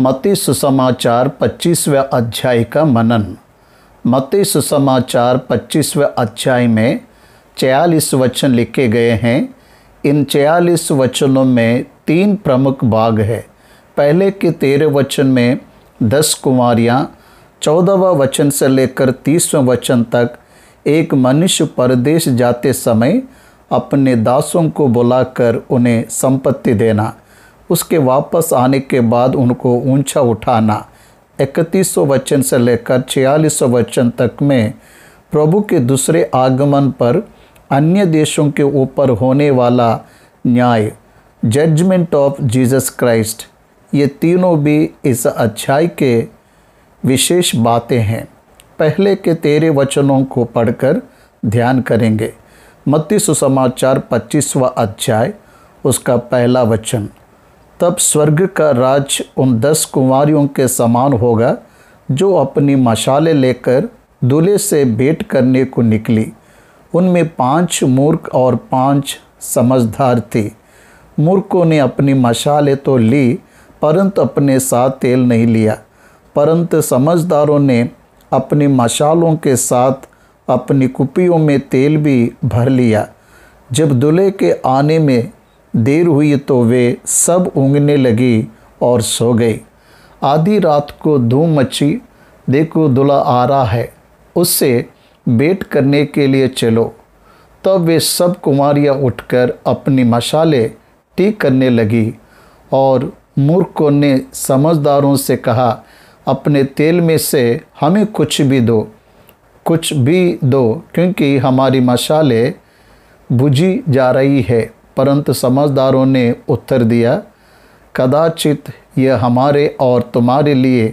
मत्ती सुसमाचार 25वें अध्याय का मनन। मत्ती सुसमाचार 25वें अध्याय में 46 वचन लिखे गए हैं। इन 46 वचनों में 3 प्रमुख भाग है। पहले के 13 वचन में 10 कुमारियाँ, 14वां वचन से लेकर 30वें वचन तक एक मनुष्य परदेश जाते समय अपने दासों को बुलाकर उन्हें संपत्ति देना, उसके वापस आने के बाद उनको ऊंचा उठाना। 31वें वचन से लेकर 46वें वचन तक में प्रभु के दूसरे आगमन पर अन्य देशों के ऊपर होने वाला न्याय, जजमेंट ऑफ जीसस क्राइस्ट, ये तीनों भी इस अध्याय के विशेष बातें हैं। पहले के 13 वचनों को पढ़कर ध्यान करेंगे। मत्ती सुसमाचार 25वां अध्याय, उसका पहला वचन। तब स्वर्ग का राज्य उन 10 कुंवारियों के समान होगा जो अपनी मशालें लेकर दूल्हे से भेंट करने को निकली। उनमें 5 मूर्ख और 5 समझदार थे। मूर्खों ने अपनी मशालें तो ली, परंतु अपने साथ तेल नहीं लिया। परंतु समझदारों ने अपनी मशालों के साथ अपनी कुप्पियों में तेल भी भर लिया। जब दूल्हे के आने में देर हुई तो वे सब ऊँघने लगी और सो गई। आधी रात को धूम मची, देखो दूल्हा आ रहा है, उससे भेंट करने के लिए चलो। तब वे सब कुमारियाँ उठकर अपनी मशालें ठीक करने लगी। और मूर्खों ने समझदारों से कहा, अपने तेल में से हमें कुछ भी दो, क्योंकि हमारी मशालें बुझी जा रही है। परंतु समझदारों ने उत्तर दिया, कदाचित यह हमारे और तुम्हारे लिए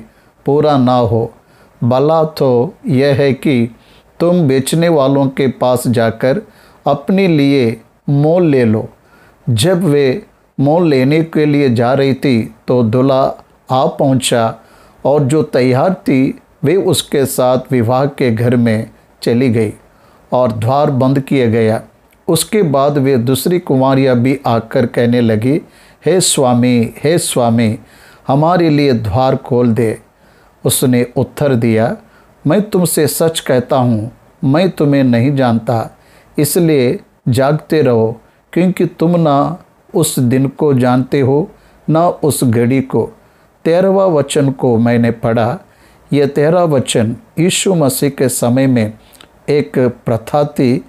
पूरा ना हो। भला तो यह है कि तुम बेचने वालों के पास जाकर अपने लिए मोल ले लो। जब वे मोल लेने के लिए जा रही थी तो दूल्हा आ पहुंचा, और जो तैयार थी वे उसके साथ विवाह के घर में चली गई और द्वार बंद किया गया। उसके बाद वे दूसरी कुमारियाँ भी आकर कहने लगी, हे स्वामी, हमारे लिए द्वार खोल दे। उसने उत्तर दिया, मैं तुमसे सच कहता हूँ, मैं तुम्हें नहीं जानता। इसलिए जागते रहो, क्योंकि तुम ना उस दिन को जानते हो ना उस घड़ी को। 13वां वचन को मैंने पढ़ा। यह 13वां वचन यीशु मसीह के समय में एक प्रथा थी,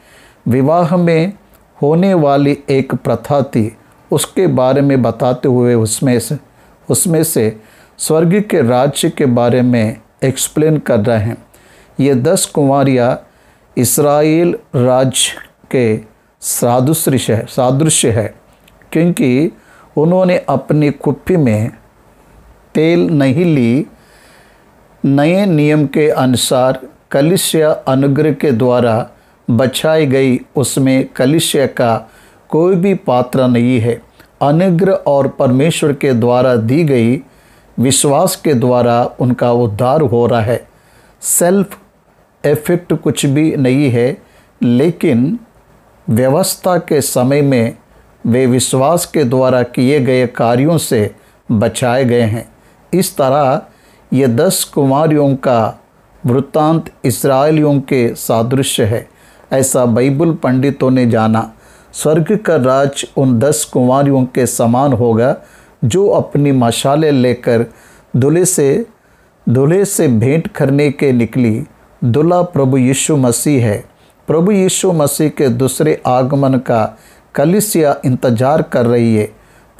विवाह में होने वाली एक प्रथा थी, उसके बारे में बताते हुए उसमें से स्वर्ग के राज्य के बारे में एक्सप्लेन कर रहे हैं। ये 10 कुंवारियाँ इस्राएल राज्य के सादृश्य है, क्योंकि उन्होंने अपनी कुप्पी में तेल नहीं ली। नए नियम के अनुसार कलीसिया अनुग्रह के द्वारा बचाई गई, उसमें कलीसिया का कोई भी पात्र नहीं है। अनुग्रह और परमेश्वर के द्वारा दी गई विश्वास के द्वारा उनका उद्धार हो रहा है। सेल्फ इफेक्ट कुछ भी नहीं है, लेकिन व्यवस्था के समय में वे विश्वास के द्वारा किए गए कार्यों से बचाए गए हैं। इस तरह ये 10 कुमारियों का वृत्तांत इस्राएलियों के सादृश्य है, ऐसा बाइबल पंडितों ने जाना। स्वर्ग का राज्य उन 10 कुमारियों के समान होगा जो अपनी मशालें लेकर दूल्हे से भेंट करने के निकली। दूल्हा प्रभु यीशु मसीह है। प्रभु यीशु मसीह के दूसरे आगमन का कलीसिया इंतजार कर रही है।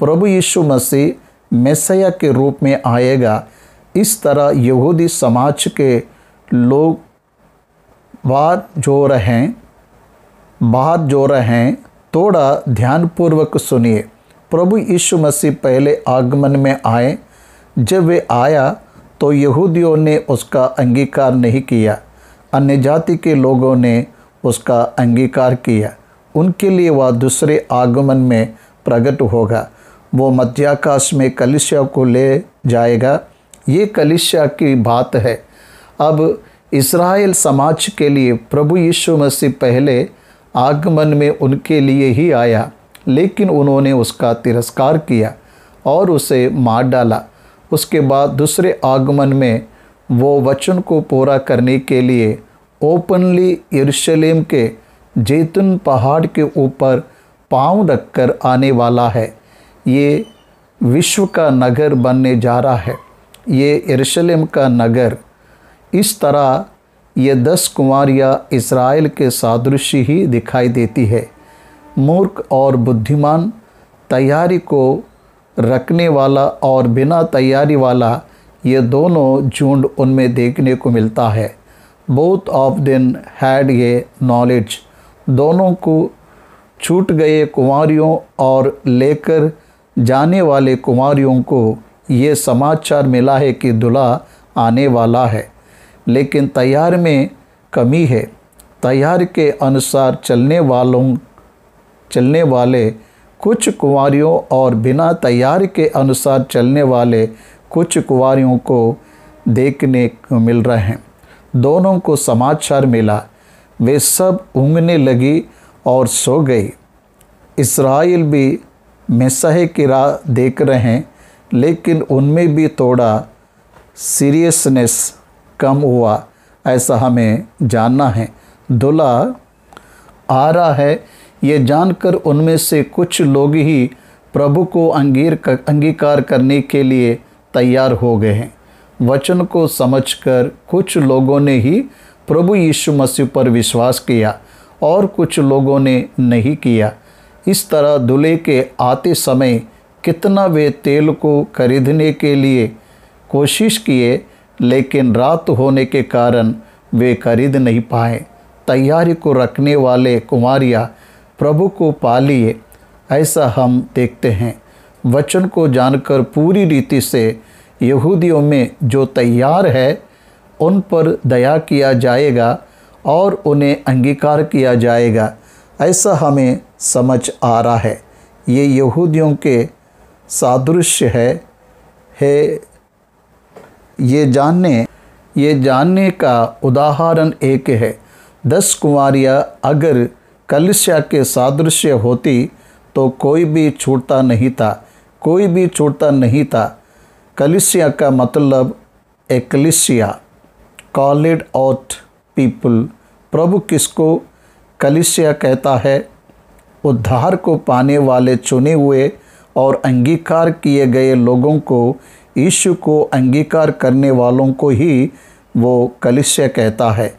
प्रभु यीशु मसीह मैसिया के रूप में आएगा। इस तरह यहूदी समाज के लोग बाहर जो रहे हैं, थोड़ा ध्यानपूर्वक सुनिए। प्रभु यीशु मसीह पहले आगमन में आए। जब वे आया तो यहूदियों ने उसका अंगीकार नहीं किया, अन्य जाति के लोगों ने उसका अंगीकार किया। उनके लिए वह दूसरे आगमन में प्रकट होगा। वो मध्याकाश में कलीसिया को ले जाएगा। ये कलीसिया की बात है। अब इस्राएल समाज के लिए प्रभु यीशु मसीह पहले आगमन में उनके लिए ही आया, लेकिन उन्होंने उसका तिरस्कार किया और उसे मार डाला। उसके बाद दूसरे आगमन में वो वचन को पूरा करने के लिए ओपनली यरूशलेम के जैतून पहाड़ के ऊपर पांव रखकर आने वाला है। ये विश्व का नगर बनने जा रहा है, ये यरूशलेम का नगर। इस तरह ये 10 कुंवारियाँ इस्राएल के सादृश्य ही दिखाई देती है। मूर्ख और बुद्धिमान, तैयारी को रखने वाला और बिना तैयारी वाला, ये दोनों झुंड उनमें देखने को मिलता है। बोथ ऑफ देम हैड ये नॉलेज, दोनों को छूट गए कुंवारियों और लेकर जाने वाले कुंवारियों को ये समाचार मिला है कि दूल्हा आने वाला है, लेकिन तैयार में कमी है। तैयार के अनुसार चलने वाले कुछ कुंवारियों और बिना तैयार के अनुसार चलने वाले कुछ कुंवारियों को देखने को मिल रहे हैं। दोनों को समाचार मिला, वे सब ऊँघने लगी और सो गई। इस्राएल भी मैसाह की राह देख रहे हैं, लेकिन उनमें भी थोड़ा सीरियसनेस कम हुआ, ऐसा हमें जानना है। दूल्हा आ रहा है, ये जानकर उनमें से कुछ लोग ही प्रभु को अंगीकार करने के लिए तैयार हो गए हैं। वचन को समझकर कुछ लोगों ने ही प्रभु यीशु मसीह पर विश्वास किया और कुछ लोगों ने नहीं किया। इस तरह दूल्हे के आते समय कितना वे तेल को खरीदने के लिए कोशिश किए, लेकिन रात होने के कारण वे खरीद नहीं पाए। तैयारी को रखने वाले कुंवारियाँ प्रभु को पा लिए, ऐसा हम देखते हैं। वचन को जानकर पूरी रीति से यहूदियों में जो तैयार है उन पर दया किया जाएगा और उन्हें अंगीकार किया जाएगा, ऐसा हमें समझ आ रहा है। ये यहूदियों के सादृश्य है। ये जानने का उदाहरण एक है। 10 कुंवारियाँ अगर कलीसिया के सादृश्य होती तो कोई भी छूटता नहीं था। कलीसिया का मतलब एक्लेसिया, कॉल्ड आउट पीपल। प्रभु किसको कलीसिया कहता है? उद्धार को पाने वाले चुने हुए और अंगीकार किए गए लोगों को, यीशु को अंगीकार करने वालों को ही वो कलीसिया कहता है।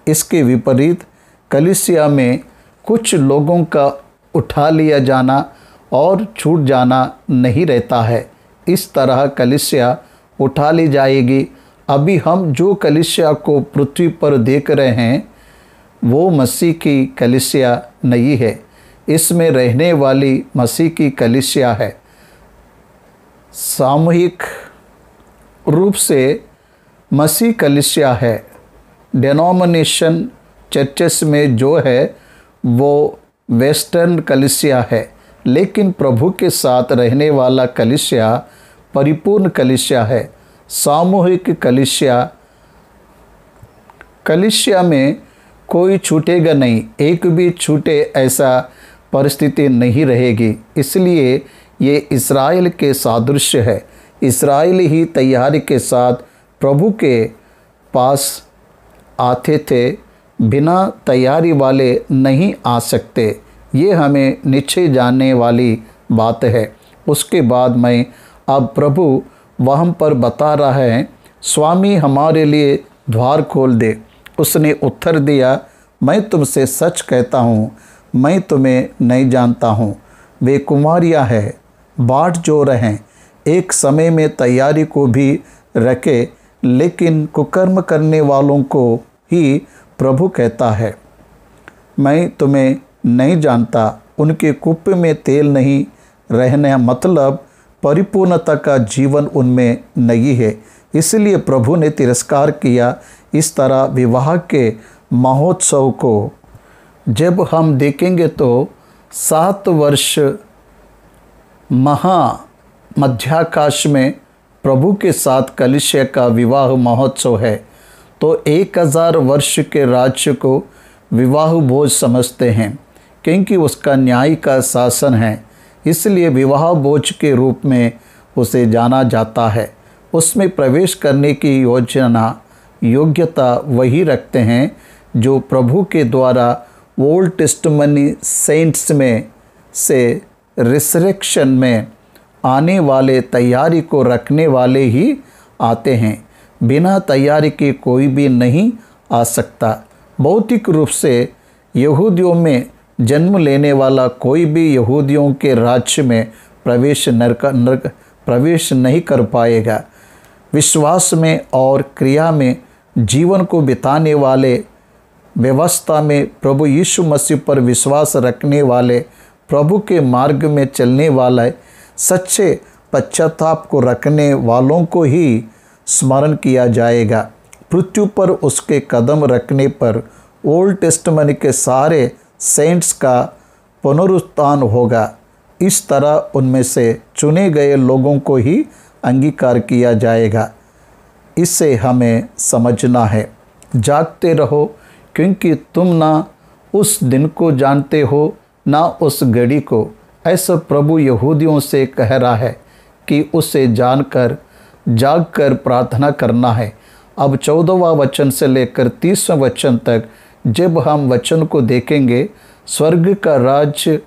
इसके विपरीत कलीसिया में कुछ लोगों का उठा लिया जाना और छूट जाना नहीं रहता है। इस तरह कलीसिया उठा ली जाएगी। अभी हम जो कलीसिया को पृथ्वी पर देख रहे हैं वो मसीह की कलीसिया नहीं है, इसमें रहने वाली मसीह की कलीसिया है। सामूहिक रूप से मसीह कलीसिया है। डेनोमिनेशन चर्चेस में जो है वो वेस्टर्न कलीसिया है, लेकिन प्रभु के साथ रहने वाला कलीसिया परिपूर्ण कलीसिया है, सामूहिक कलीसिया में कोई छूटेगा नहीं, एक भी छूटे ऐसा परिस्थिति नहीं रहेगी। इसलिए ये इस्राएल के सादृश्य है। इस्राएल ही तैयारी के साथ प्रभु के पास आते थे, बिना तैयारी वाले नहीं आ सकते। ये हमें निश्चय जानने वाली बात है। उसके बाद मैं अब प्रभु वहाँ पर बता रहा है, स्वामी हमारे लिए द्वार खोल दे। उसने उत्तर दिया, मैं तुमसे सच कहता हूँ, मैं तुम्हें नहीं जानता हूँ। वे कुमारियाँ हैं, बाट जो रहें, एक समय में तैयारी को भी रखे, लेकिन कुकर्म करने वालों को ही प्रभु कहता है, मैं तुम्हें नहीं जानता। उनके कुप्पे में तेल नहीं रहना मतलब परिपूर्णता का जीवन उनमें नहीं है। इसलिए प्रभु ने तिरस्कार किया। इस तरह विवाह के महोत्सव को जब हम देखेंगे तो 7 वर्ष मध्याकाश में प्रभु के साथ कलीसिया का विवाह महोत्सव है। तो 1000 वर्ष के राज्य को विवाह भोज समझते हैं, क्योंकि उसका न्याय का शासन है। इसलिए विवाह भोज के रूप में उसे जाना जाता है। उसमें प्रवेश करने की योग्यता वही रखते हैं जो प्रभु के द्वारा ओल्ड टेस्टमनी सेंट्स में से रिसरेक्शन में आने वाले तैयारी को रखने वाले ही आते हैं। बिना तैयारी के कोई भी नहीं आ सकता। भौतिक रूप से यहूदियों में जन्म लेने वाला कोई भी यहूदियों के राज्य में प्रवेश नहीं कर पाएगा। विश्वास में और क्रिया में जीवन को बिताने वाले, व्यवस्था में प्रभु यीशु मसीह पर विश्वास रखने वाले, प्रभु के मार्ग में चलने वाले, सच्चे पश्चाताप को रखने वालों को ही स्मरण किया जाएगा। पृथ्वी पर उसके कदम रखने पर ओल्ड टेस्टमनी के सारे सेंट्स का पुनरुत्थान होगा। इस तरह उनमें से चुने गए लोगों को ही अंगीकार किया जाएगा। इसे हमें समझना है। जागते रहो, क्योंकि तुम ना उस दिन को जानते हो ना उस घड़ी को। ऐसा प्रभु यहूदियों से कह रहा है कि उसे जागकर प्रार्थना करना है। अब 14वां वचन से लेकर 30वां वचन तक जब हम वचन को देखेंगे, स्वर्ग का राज्य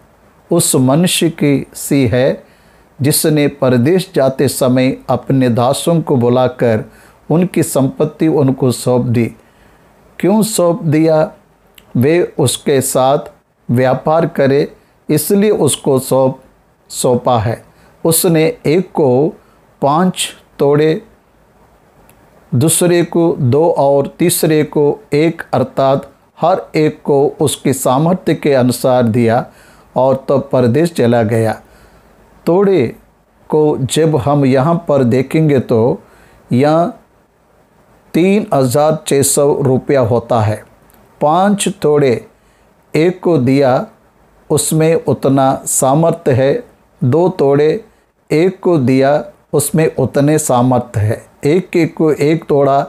उस मनुष्य की सी है जिसने परदेश जाते समय अपने दासों को बुलाकर उनकी संपत्ति उनको सौंप दी। क्यों सौंप दिया? वे उसके साथ व्यापार करे, इसलिए उसको सौंपा है। उसने एक को 5 तोड़े, दूसरे को 2 और तीसरे को 1, अर्थात हर एक को उसकी सामर्थ्य के अनुसार दिया और तब परदेश चला गया। तोड़े को जब हम यहाँ पर देखेंगे तो यह 3600 रुपया होता है। 5 तोड़े एक को दिया, उसमें उतना सामर्थ्य है। 2 तोड़े एक को दिया, उसमें उतने सामर्थ्य है। एक को 1 तोड़ा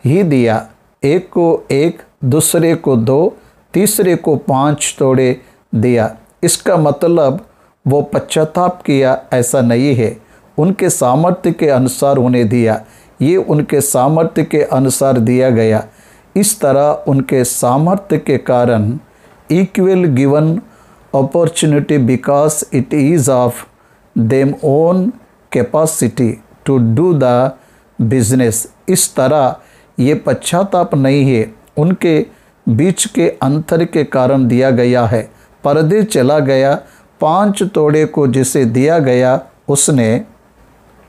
ही दिया, एक को 1, दूसरे को 2, तीसरे को 5 तोड़े दिया। इसका मतलब वो पश्चाताप किया ऐसा नहीं है। उनके सामर्थ्य के अनुसार उन्हें दिया। ये उनके सामर्थ्य के अनुसार दिया गया। इस तरह उनके सामर्थ्य के कारण equal given opportunity because it is of them own capacity to do the business. इस तरह ये पश्चाताप नहीं है, उनके बीच के अंतर के कारण दिया गया है। परदेश चला गया। 5 तोड़े को जिसे दिया गया उसने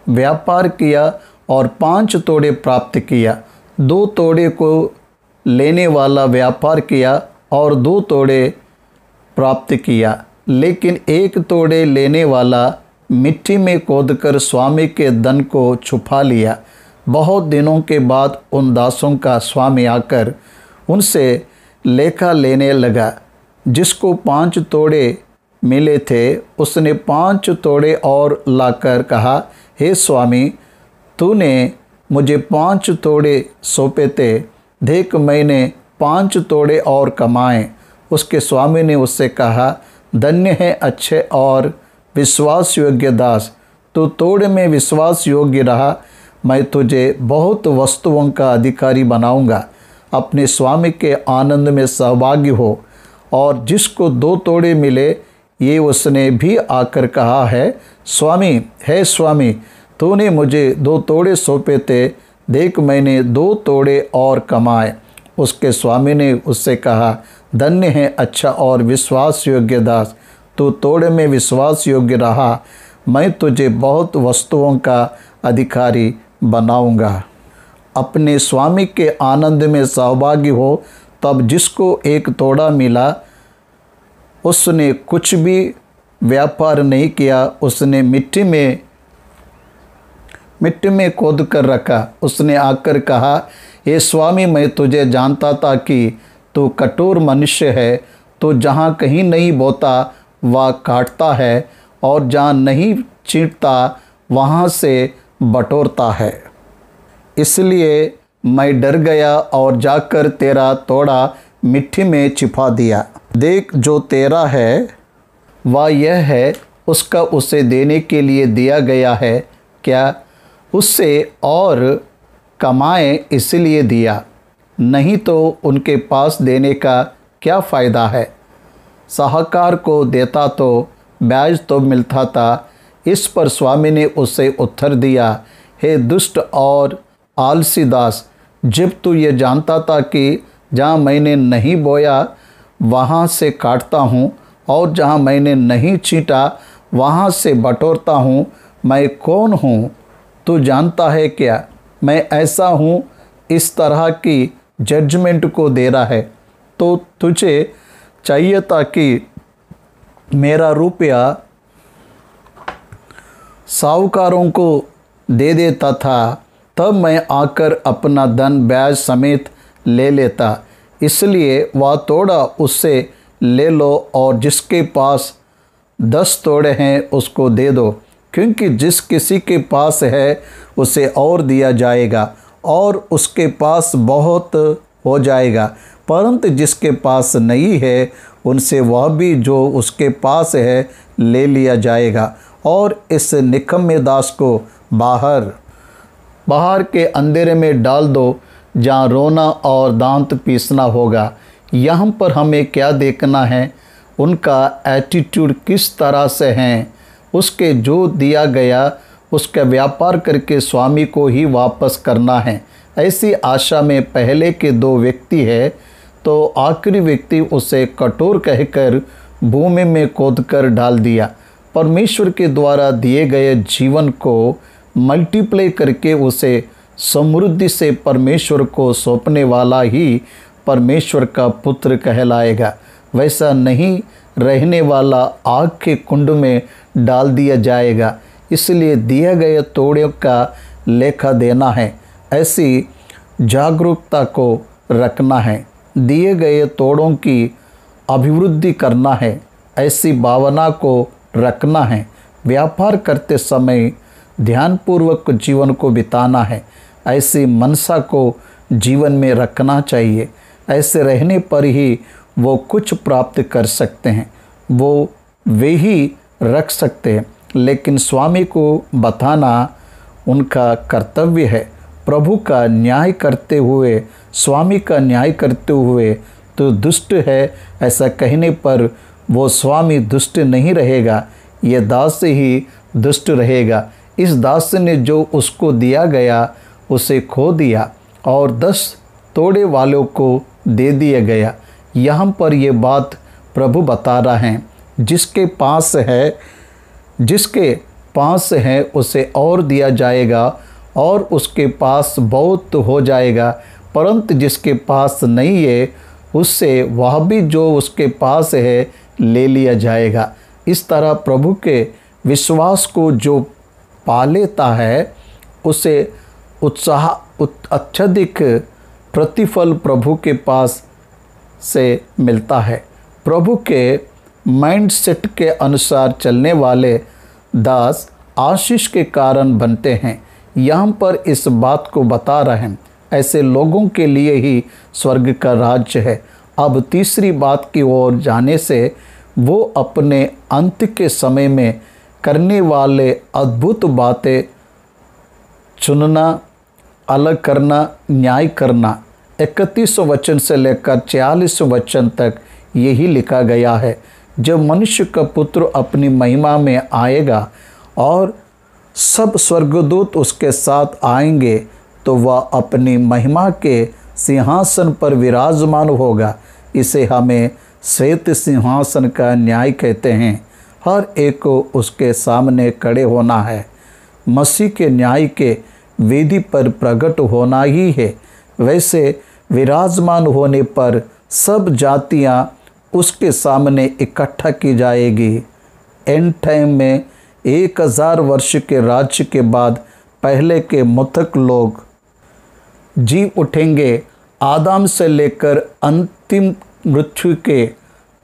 व्यापार किया और 5 तोड़े प्राप्त किया। 2 तोड़े को लेने वाला व्यापार किया और 2 तोड़े प्राप्त किया, लेकिन 1 तोड़े लेने वाला मिट्टी में खोदकर स्वामी के धन को छुपा लिया। बहुत दिनों के बाद उन दासों का स्वामी आकर उनसे लेखा लेने लगा। जिसको 5 तोड़े मिले थे उसने 5 तोड़े और लाकर कहा, हे स्वामी, तूने मुझे 5 तोड़े सौंपे थे, देख मैंने 5 तोड़े और कमाए। उसके स्वामी ने उससे कहा, धन्य है अच्छे और विश्वास योग्य दास, तू तोड़े में विश्वास योग्य रहा, मैं तुझे बहुत वस्तुओं का अधिकारी बनाऊंगा। अपने स्वामी के आनंद में सहभागी हो। और जिसको 2 तोड़े मिले, ये उसने भी आकर कहा है, स्वामी, हे स्वामी, तूने मुझे 2 तोड़े सौंपे थे, देख मैंने 2 तोड़े और कमाए। उसके स्वामी ने उससे कहा, धन्य है अच्छा और विश्वास योग्य दास, तू तोड़े में विश्वास योग्य रहा, मैं तुझे बहुत वस्तुओं का अधिकारी बनाऊंगा। अपने स्वामी के आनंद में सहभागी हो। तब जिसको 1 तोड़ा मिला उसने कुछ भी व्यापार नहीं किया, उसने मिट्टी में खोद कर रखा। उसने आकर कहा, हे स्वामी, मैं तुझे जानता था कि तू कठोर मनुष्य है, तो जहाँ कहीं नहीं बोता वह काटता है और जहाँ नहीं छींटता वहाँ से बटोरता है। इसलिए मैं डर गया और जाकर तेरा तोड़ा मिट्टी में छिपा दिया। देख, जो तेरा है वह यह है, उसका उसे देने के लिए दिया गया है क्या? उससे और कमाएं इसलिए दिया, नहीं तो उनके पास देने का क्या फ़ायदा है। साहूकार को देता तो ब्याज तो मिलता था। इस पर स्वामी ने उसे उत्तर दिया, हे दुष्ट और आलसी दास, जब तू ये जानता था कि जहाँ मैंने नहीं बोया वहाँ से काटता हूँ और जहाँ मैंने नहीं छींटा वहाँ से बटोरता हूँ, मैं कौन हूँ तू जानता है क्या? मैं ऐसा हूँ। इस तरह की जजमेंट को दे रहा है तो तुझे चाहिए था कि मेरा रुपया साहूकारों को दे देता था, तब मैं आकर अपना धन ब्याज समेत ले लेता। इसलिए वह तोड़ा उससे ले लो और जिसके पास 10 तोड़े हैं उसको दे दो, क्योंकि जिस किसी के पास है उसे और दिया जाएगा और उसके पास बहुत हो जाएगा, परंतु जिसके पास नहीं है उनसे वह भी जो उसके पास है ले लिया जाएगा। और इस निकम्मे दास को बाहर के अंधेरे में डाल दो, जहाँ रोना और दांत पीसना होगा। यहाँ पर हमें क्या देखना है? उनका एटीट्यूड किस तरह से है। उसके जो दिया गया उसका व्यापार करके स्वामी को ही वापस करना है। ऐसी आशा में पहले के 2 व्यक्ति है तो आखिरी व्यक्ति उसे कठोर कहकर भूमि में खोदकर डाल दिया। परमेश्वर के द्वारा दिए गए जीवन को मल्टीप्लाई करके उसे समृद्धि से परमेश्वर को सौंपने वाला ही परमेश्वर का पुत्र कहलाएगा। वैसा नहीं रहने वाला आग के कुंड में डाल दिया जाएगा। इसलिए दिए गए तोड़ों का लेखा देना है, ऐसी जागरूकता को रखना है। दिए गए तोड़ों की अभिवृद्धि करना है, ऐसी भावना को रखना है। व्यापार करते समय ध्यानपूर्वक जीवन को बिताना है, ऐसी मनसा को जीवन में रखना चाहिए। ऐसे रहने पर ही वो कुछ प्राप्त कर सकते हैं, वे ही रख सकते हैं। लेकिन स्वामी को बताना उनका कर्तव्य है। प्रभु का न्याय करते हुए, स्वामी का न्याय करते हुए तो दुष्ट है ऐसा कहने पर वो स्वामी दुष्ट नहीं रहेगा, ये दास ही दुष्ट रहेगा। इस दास ने जो उसको दिया गया उसे खो दिया और 10 तोड़े वालों को दे दिया गया। यहाँ पर ये बात प्रभु बता रहे हैं, जिसके पास है उसे और दिया जाएगा और उसके पास बहुत हो जाएगा, परंतु जिसके पास नहीं है उससे वह भी जो उसके पास है ले लिया जाएगा। इस तरह प्रभु के विश्वास को जो पा लेता है उसे अत्यधिक प्रतिफल प्रभु के पास से मिलता है। प्रभु के माइंडसेट के अनुसार चलने वाले दास आशीष के कारण बनते हैं। यहाँ पर इस बात को बता रहे हैं, ऐसे लोगों के लिए ही स्वर्ग का राज्य है। अब तीसरी बात की ओर जाने से वो अपने अंत के समय में करने वाले अद्भुत बातें चुनना, अलग करना, न्याय करना। 31 वचन से लेकर 46 वचन तक यही लिखा गया है। जब मनुष्य का पुत्र अपनी महिमा में आएगा और सब स्वर्गदूत उसके साथ आएंगे तो वह अपनी महिमा के सिंहासन पर विराजमान होगा। इसे हमें श्वेत सिंहासन का न्याय कहते हैं। हर एक को उसके सामने खड़े होना है। मसीह के न्याय के वेदी पर प्रकट होना ही है। वैसे विराजमान होने पर सब जातियां उसके सामने इकट्ठा की जाएगी। एंड टाइम में 1000 वर्ष के राज्य के बाद पहले के मृतक लोग जी उठेंगे। आदम से लेकर अंतिम मृत्यु के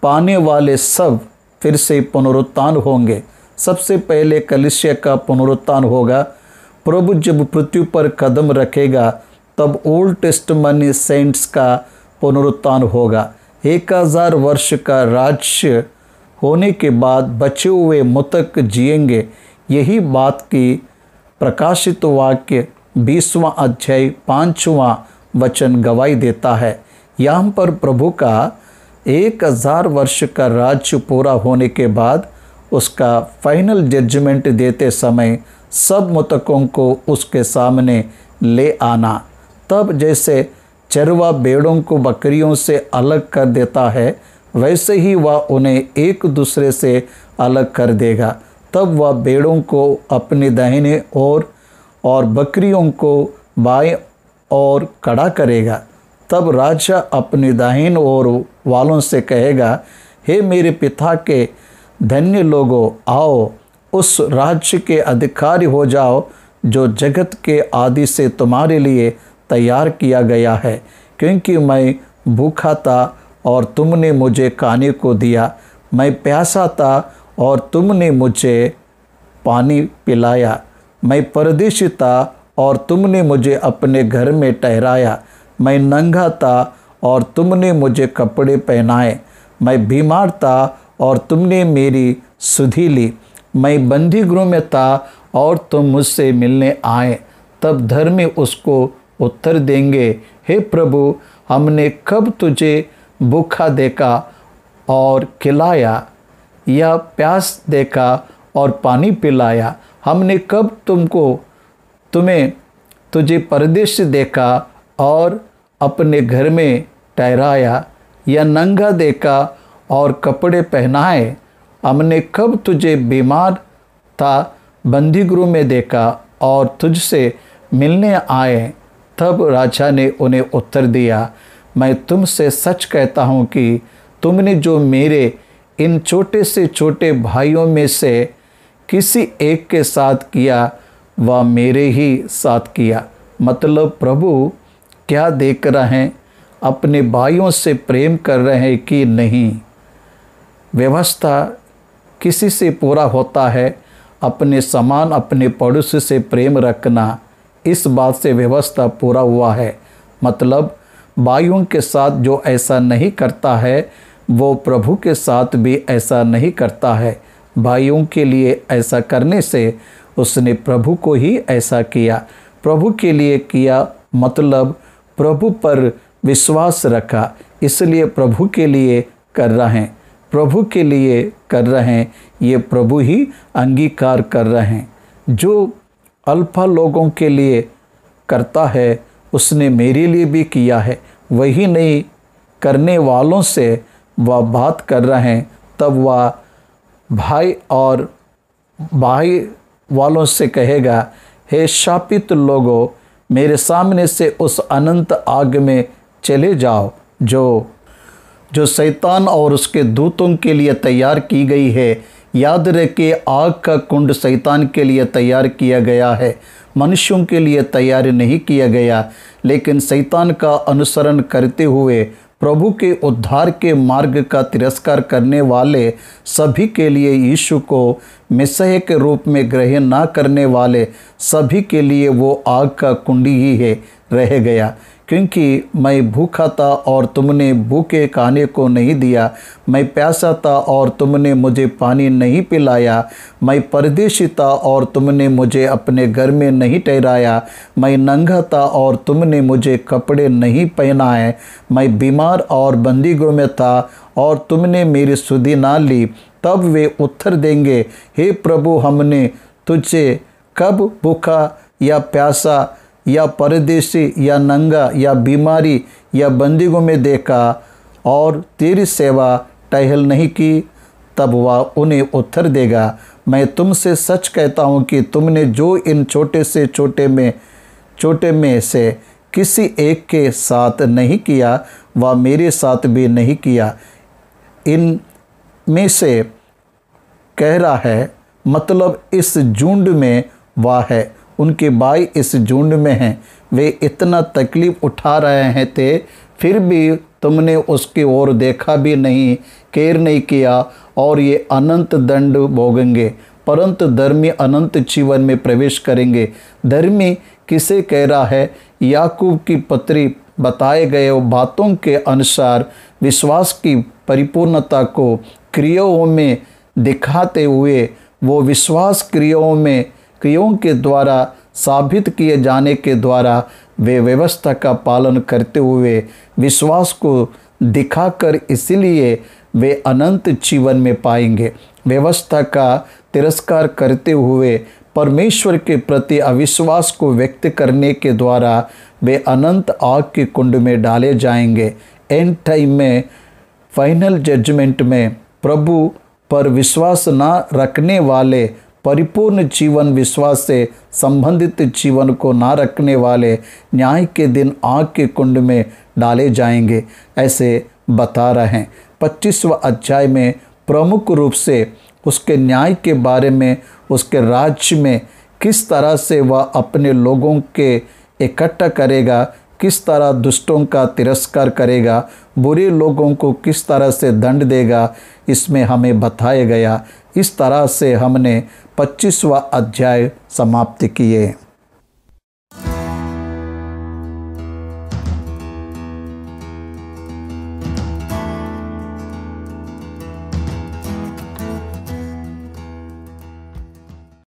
पाने वाले सब फिर से पुनरुत्थान होंगे। सबसे पहले कलीसिया का पुनरुत्थान होगा। प्रभु जब पृथ्वी पर कदम रखेगा तब ओल्ड टेस्टमनी सेंट्स का पुनरुत्थान होगा। 1000 वर्ष का राज्य होने के बाद बचे हुए मृतक जिएंगे। यही बात की प्रकाशित वाक्य 20वां अध्याय 5वां वचन गवाही देता है। यहाँ पर प्रभु का 1000 वर्ष का राज्य पूरा होने के बाद उसका फाइनल जजमेंट देते समय सब मृतकों को उसके सामने ले आना। तब जैसे चरवा भेड़ों को बकरियों से अलग कर देता है, वैसे ही वह उन्हें एक दूसरे से अलग कर देगा। तब वह भेड़ों को अपने दाहिने ओर और बकरियों को बाएं ओर खड़ा करेगा। तब राजा अपने दाहिने ओर वालों से कहेगा, हे मेरे पिता के धन्य लोगों, आओ उस राज्य के अधिकारी हो जाओ जो जगत के आदि से तुम्हारे लिए तैयार किया गया है। क्योंकि मैं भूखा था और तुमने मुझे खाने को दिया, मैं प्यासा था और तुमने मुझे पानी पिलाया, मैं परदेशी था और तुमने मुझे अपने घर में ठहराया, मैं नंगा था और तुमने मुझे कपड़े पहनाए, मैं बीमार था और तुमने मेरी सुधि ली, मैं बंदी गृह में था और तुम मुझसे मिलने आए। तब धर्मी उसको उत्तर देंगे, हे प्रभु, हमने कब तुझे भूखा देखा और खिलाया, या प्यास देखा और पानी पिलाया? हमने कब तुझे परदेश देखा और अपने घर में ठहराया, या नंगा देखा और कपड़े पहनाए? हमने कब तुझे बीमार था, बंदी गृह में देखा और तुझसे मिलने आए? तब राजा ने उन्हें उत्तर दिया, मैं तुमसे सच कहता हूँ कि तुमने जो मेरे इन छोटे से छोटे भाइयों में से किसी एक के साथ किया, वह मेरे ही साथ किया। मतलब प्रभु क्या देख रहे हैं, अपने भाइयों से प्रेम कर रहे हैं कि नहीं। व्यवस्था किसी से पूरा होता है, अपने समान अपने पड़ोसी से प्रेम रखना, इस बात से व्यवस्था पूरा हुआ है। मतलब भाइयों के साथ जो ऐसा नहीं करता है, वो प्रभु के साथ भी ऐसा नहीं करता है। भाइयों के लिए ऐसा करने से उसने प्रभु को ही ऐसा किया। प्रभु के लिए किया मतलब प्रभु पर विश्वास रखा, इसलिए प्रभु के लिए कर रहे हैं। प्रभु के लिए कर रहे हैं, ये प्रभु ही अंगीकार कर रहे हैं। जो अल्फा लोगों के लिए करता है, उसने मेरे लिए भी किया है। वही नहीं करने वालों से वह बात कर रहे हैं, तब वह भाई और भाई वालों से कहेगा, हे शापित लोगों, मेरे सामने से उस अनंत आग में चले जाओ जो शैतान और उसके दूतों के लिए तैयार की गई है। याद रखिए, आग का कुंड शैतान के लिए तैयार किया गया है, मनुष्यों के लिए तैयार नहीं किया गया। लेकिन शैतान का अनुसरण करते हुए प्रभु के उद्धार के मार्ग का तिरस्कार करने वाले सभी के लिए, यीशु को मसीह के रूप में ग्रहण ना करने वाले सभी के लिए वो आग का कुंडी ही है रह गया। क्योंकि मैं भूखा था और तुमने भूखे खाने को नहीं दिया, मैं प्यासा था और तुमने मुझे पानी नहीं पिलाया, मैं परदेशी था और तुमने मुझे अपने घर में नहीं ठहराया, मैं नंगा था और तुमने मुझे कपड़े नहीं पहनाए, मैं बीमार और बंदीगृह में था और तुमने मेरी सुधि ना ली। तब वे उत्तर देंगे, हे प्रभु, हमने तुझे कब भूखा या प्यासा या परदेशी या नंगा या बीमारी या बंदीगृह में देखा और तेरी सेवा टहल नहीं की? तब वह उन्हें उत्तर देगा, मैं तुमसे सच कहता हूँ कि तुमने जो इन छोटे में से किसी एक के साथ नहीं किया, वह मेरे साथ भी नहीं किया। इन में से कह रहा है, मतलब इस झुंड में वह है, उनके भाई इस झुंड में हैं। वे इतना तकलीफ उठा रहे हैं थे, फिर भी तुमने उसकी ओर देखा भी नहीं, केयर नहीं किया, और ये अनंत दंड भोगेंगे। परंतु धर्मी अनंत जीवन में प्रवेश करेंगे। धर्मी किसे कह रहा है? याकूब की पत्री बताए गए बातों के अनुसार विश्वास की परिपूर्णता को क्रियाओं में दिखाते हुए, वो विश्वास क्रियाओं में क्रियाओं के द्वारा साबित किए जाने के द्वारा वे व्यवस्था का पालन करते हुए विश्वास को दिखाकर इसलिए वे अनंत जीवन में पाएंगे। व्यवस्था का तिरस्कार करते हुए परमेश्वर के प्रति अविश्वास को व्यक्त करने के द्वारा वे अनंत आग के कुंड में डाले जाएंगे। एंड टाइम में फाइनल जजमेंट में प्रभु पर विश्वास न रखने वाले, परिपूर्ण जीवन विश्वास से संबंधित जीवन को ना रखने वाले न्याय के दिन आग के कुंड में डाले जाएंगे, ऐसे बता रहे हैं। 25वां अध्याय में प्रमुख रूप से उसके न्याय के बारे में, उसके राज्य में किस तरह से वह अपने लोगों के इकट्ठा करेगा, किस तरह दुष्टों का तिरस्कार करेगा, बुरे लोगों को किस तरह से दंड देगा, इसमें हमें बताया गया। इस तरह से हमने 25वां अध्याय समाप्त किए।